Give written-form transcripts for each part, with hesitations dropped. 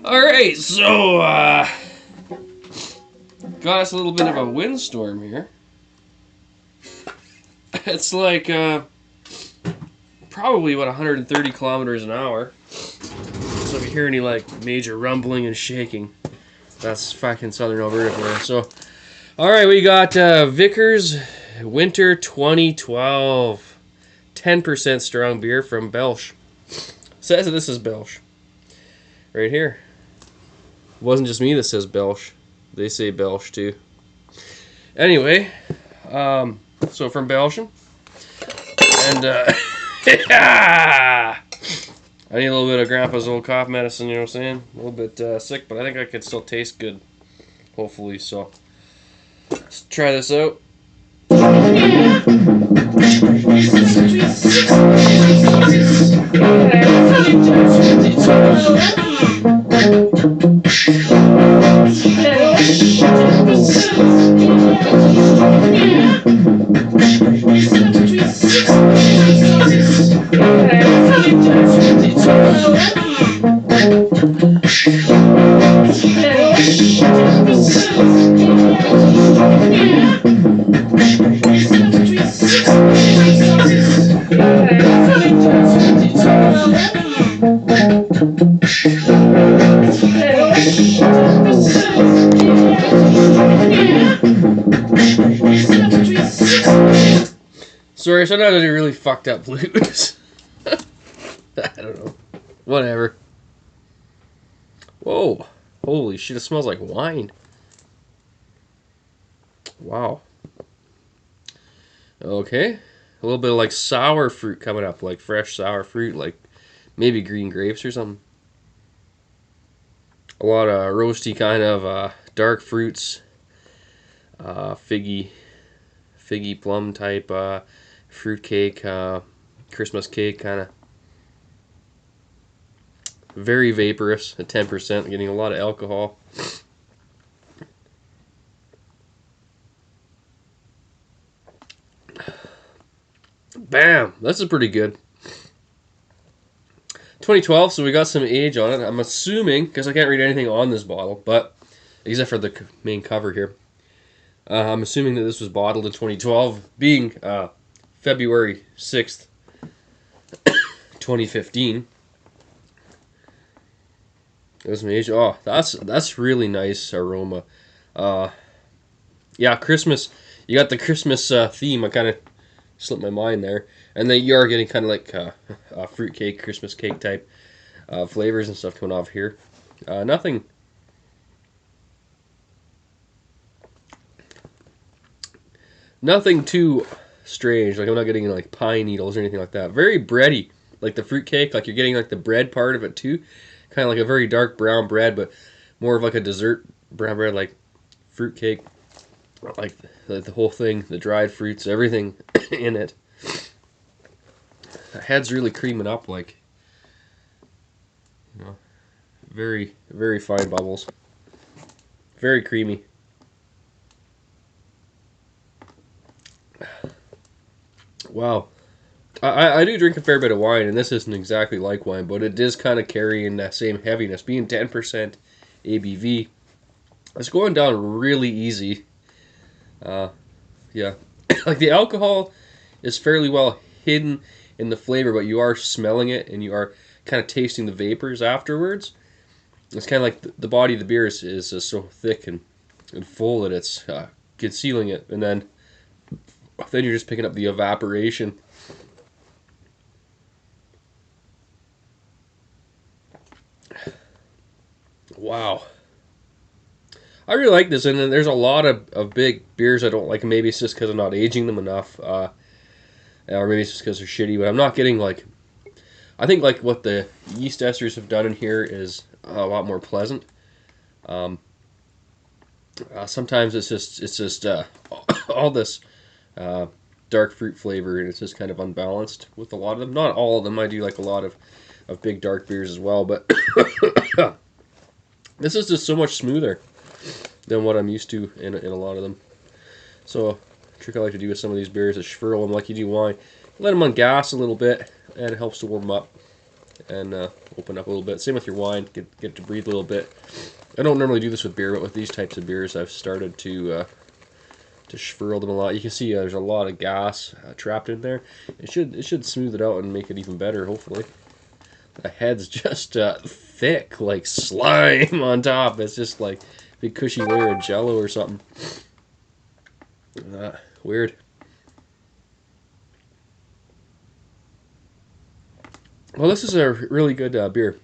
Alright, so, got us a little bit of a windstorm here. It's like, probably about 130 kilometers an hour. So if you hear any, like, major rumbling and shaking, that's fucking southern Alberta for you. So, alright, we got, Vicaris Winter 2012. 10% strong beer from Belch. Says that this is Belch. Right here. It wasn't just me that says Belch. They say Belch too. Anyway, so from Belgium. And, yeah! I need a little bit of Grandpa's old cough medicine, you know what I'm saying? A little bit sick, but I think I can still taste good. Hopefully, so. Let's try this out. Sorry, sometimes I do really fucked up blues. I don't know. Whatever. Whoa. Holy shit, it smells like wine. Wow. Okay. A little bit of like sour fruit coming up, like fresh sour fruit, like maybe green grapes or something. A lot of roasty kind of dark fruits. Figgy plum type fruit cake, Christmas cake kind of. Very vaporous at 10%, getting a lot of alcohol. Bam! This is pretty good. 2012, so we got some age on it. I'm assuming, because I can't read anything on this bottle, but except for the main cover here. I'm assuming that this was bottled in 2012, being February 6th, 2015. There's an age. Oh, that's really nice aroma. Yeah, Christmas. You got the Christmas theme. I kind of slipped my mind there, and then you are getting kind of like fruit cake, Christmas cake type flavors and stuff coming off here. Nothing too strange. Like I'm not getting like pine needles or anything like that. Very bready, like the fruit cake. Like you're getting like the bread part of it too. Kind of like a very dark brown bread, but more of like a dessert brown bread, like fruit cake. Like the whole thing, the dried fruits, everything in it. The head's really creaming up, like, you know, very, very fine bubbles. Very creamy. Wow. I do drink a fair bit of wine, and this isn't exactly like wine, but it is kind of carrying that same heaviness. Being 10% ABV, it's going down really easy. Yeah. Like the alcohol is fairly well hidden in the flavor, but you are smelling it, and you are kind of tasting the vapors afterwards. It's kind of like the body of the beer is so thick and full that it's concealing it, and then you're just picking up the evaporation. Wow. I really like this, and then there's a lot of big beers I don't like. Maybe it's just because I'm not aging them enough, or maybe it's just because they're shitty, but I'm not getting like... I think like what the yeast esters have done in here is a lot more pleasant. Um, Sometimes it's just all this uh, dark fruit flavor, and it's just kind of unbalanced with a lot of them. Not all of them. I do like a lot of big dark beers as well, but this is just so much smoother than what I'm used to in a lot of them. So, a trick I like to do with some of these beers is swirl them like you do wine. Let them on gas a little bit, and it helps to warm them up and open up a little bit. Same with your wine, get it to breathe a little bit. I don't normally do this with beer, but with these types of beers, I've started to swirl them a lot. You can see there's a lot of gas trapped in there. It should smooth it out and make it even better, hopefully. The head's just thick, like slime on top. It's just like a big cushy layer of jello or something. Weird. Well, this is a really good beer.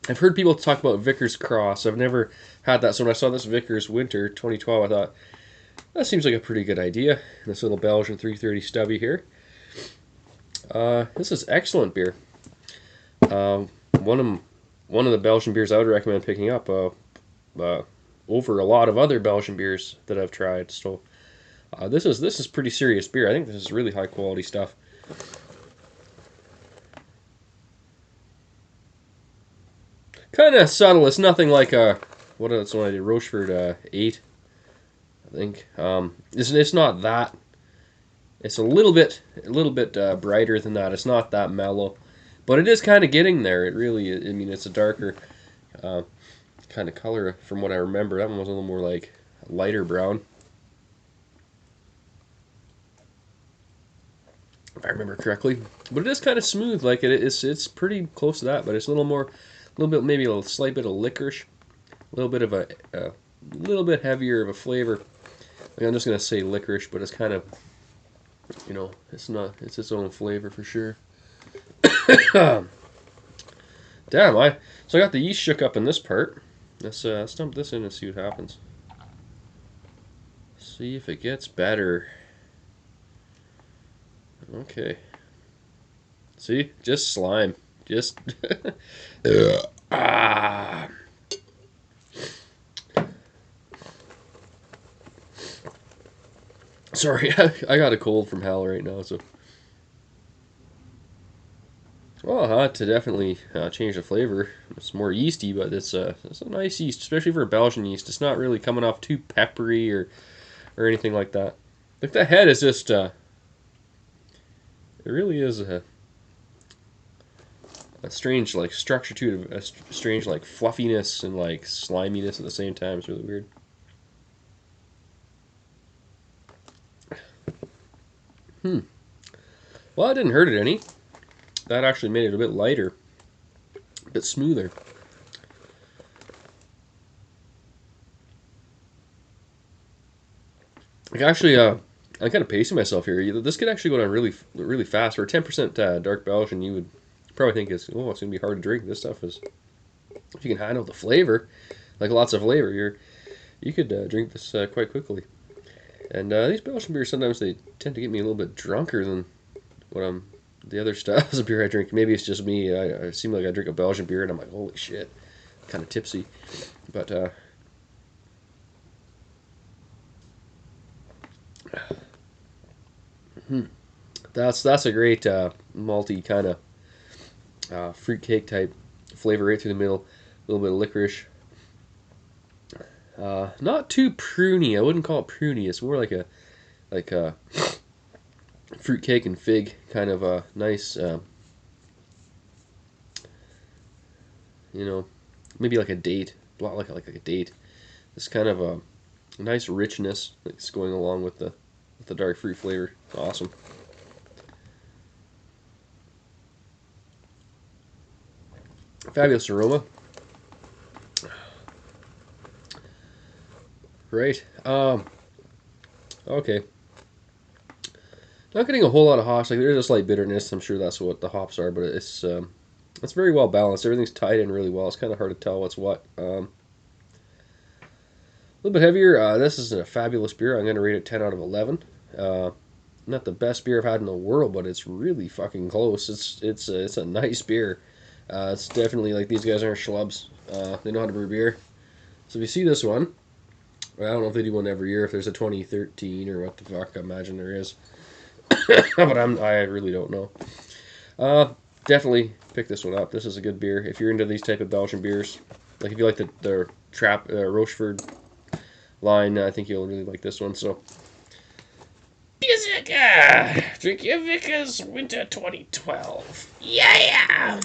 I've heard people talk about Vicaris Cross. I've never had that, so when I saw this Vicaris Winter 2012, I thought, that seems like a pretty good idea. This little Belgian 330 stubby here. This is excellent beer. One of the Belgian beers I would recommend picking up over a lot of other Belgian beers that I've tried. So this is pretty serious beer. I think this is really high quality stuff. Kind of subtle. It's nothing like what's one I did, Rochefort 8. I think it's not that. It's a little bit brighter than that. It's not that mellow, but it is kind of getting there. It really, I mean, it's a darker kind of color from what I remember. That one was a little more like lighter brown, if I remember correctly. But it is kind of smooth. Like it's pretty close to that, but it's a little bit, maybe a slight bit of licorice, a little bit of a little bit heavier of a flavor. Like I'm just gonna say licorice, but it's kind of, you know, it's its own flavor for sure. Damn, so I got the yeast shook up in this part. Let's dump this in and see what happens. See if it gets better. Okay. See, just slime. Just Sorry, I got a cold from hell right now, so. Well, I had to definitely change the flavor. It's more yeasty, but it's a nice yeast, especially for a Belgian yeast. It's not really coming off too peppery or anything like that. Like the head is just it really is a strange like structure to it, a strange like fluffiness and like sliminess at the same time. It's really weird. Well, it didn't hurt it any. That actually made it a bit lighter, a bit smoother. Like actually, I'm kind of pacing myself here. This could actually go down really fast. For a 10% dark Belgian, you would probably think it's gonna be hard to drink. This stuff is, if you can handle the flavor, like lots of flavor, you could drink this quite quickly. And these Belgian beers sometimes they tend to get me a little bit drunker than what the other styles of beer I drink. Maybe it's just me. I seem like I drink a Belgian beer and I'm like, holy shit, kind of tipsy. But that's a great malty kind of fruit cake type flavor right through the middle. A little bit of licorice. Not too pruny. I wouldn't call it pruny. It's more like a fruit cake and fig kind of a nice, you know, maybe like a date, a lot like a date. This kind of a nice richness that's going along with the dark fruit flavor. Awesome. Fabulous aroma. Right. Okay. Not getting a whole lot of hops. Like there's a slight bitterness. I'm sure that's what the hops are, but it's very well balanced. Everything's tied in really well. It's kind of hard to tell what's what. A little bit heavier. This is a fabulous beer. I'm going to rate it 10 out of 11. not the best beer I've had in the world, but it's really fucking close. It's a nice beer. It's definitely like these guys aren't schlubs. They know how to brew beer. So if you see this one, I don't know if they do one every year. If there's a 2013 or what the fuck, I imagine there is. But I really don't know. Definitely pick this one up. This is a good beer if you're into these type of Belgian beers. Like if you like the Rochefort line, I think you'll really like this one. So, Beerzerker, drink your Vickers Winter 2012. Yeah.